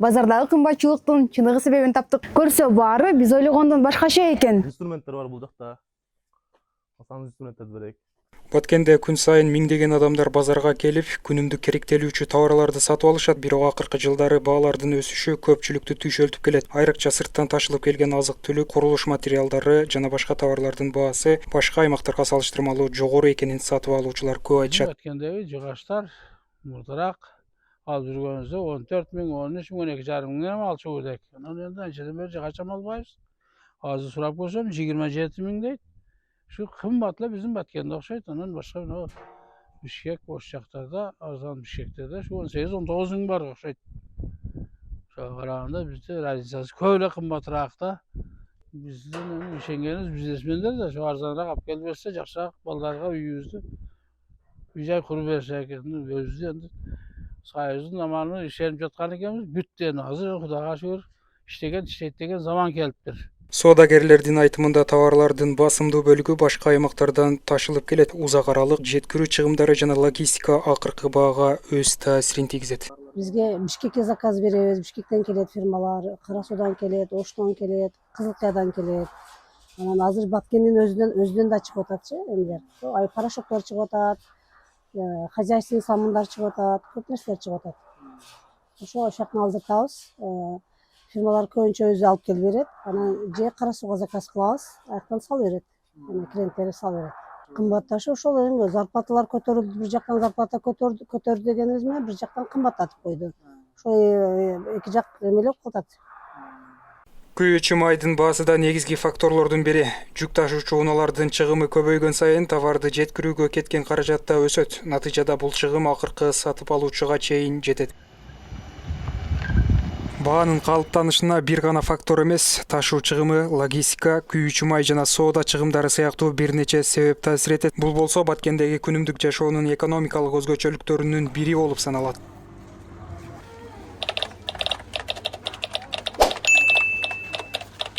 Базардагы кымбатчылыктын чыныгы себебин таптык. Көрсө баары биз ойлогондон башкача экен. Инструменттер бар бул жакта. Асан инструменттерди берейик. Баткенде күн сайын миңдеген адамдар базарга келип, күнүмдүк керектелүүчү товарларды сатып алышат. Бирок акыркы жылдары баалардын өсүшү көпчүлүктү түйшөлтүп келет. Айрыкча сырттан ташылып келген азык-түлүк, курулуш материалдары жана башка товарлардын баасы башка аймактарга салыштырмалуу жогору экенин сатып алуучулар көп айтышат. Баткендеги жыгачтар мурдараак алып жүргөнүбүздө 14 миң, 13 миң, 2,5 миңден алчу элек. Анан эми анчадан бери жыгач албайбыз. Азыр сурап көрсөм 27 миң дейт. Şu kımbatla bizim Batkende okşaydı. Onun başka ne Bişkek, boş şaktlarda, Arzan Bişkek'te şu 18-19 bin var okşaydı. Şu arasında bizde realizası köyle kımbatırakta. Bizden üşengeniz biznesmenler de şu arzanlara kap gelmezse jakşak ballarga uyuyordu. Güzel kuru versek özü endi sayızın zamanı işlenip жатқан ekemiz büttü endi hazır Xudoga şükür işlegen zaman keliptir. Соодагерлердин айтымында товарлардын басымдуу бөлүгү башка аймактардан ташылып келет. Узак аралык жеткирүү чыгымдары жана логистика акыркы баага өз таасирин тийгизет. Бизге Бишкекке заказ беребиз. Бишкектен келет фирмалар, Кара Суудан келет, Оштон келет, Кызылкаядан келет. Анан азыр Баткендин өзүнөн да чыгып ататчы эмилер. Ай порошоктор чыгып атат, хозяйственный самындар чыгып атат, көп нерселер чыгып атат. Ошо жактан алдыртабыз. Firmalar көбүнчө өзү алып келип берет. Анан же Кара Сууга заказ кылабыз, аяктан салып берет. Клиенттер салып берет. Кымбатташы ошол эми зарплаталар көтөрүлдү, бир жактан зарплата көтөрдү дегенибиз менен бир жактан кымбаттатып койду. Ошо эки жак эмелеп калат. Күйүүчү майдын баасы да негизги факторлордун бири. Жүк ташуучу унаалардын чыгымы көбөйгөн сайын товарды жеткирүүгө кеткен каражат да өсөт. Натыйжада бул чыгым акыркы сатып алуучуга чейин жетет. Баанын калыптанышына бир гана фактор эмес, ташуу чыгымы, логистика, күйүүчү май жана соода чыгымдары сыяктуу бир нече себеп таасир этет. Бул болсо Баткендеги күнүмдүк жашоонун экономикалык өзгөчөлүктөрүнүн бири болуп саналат.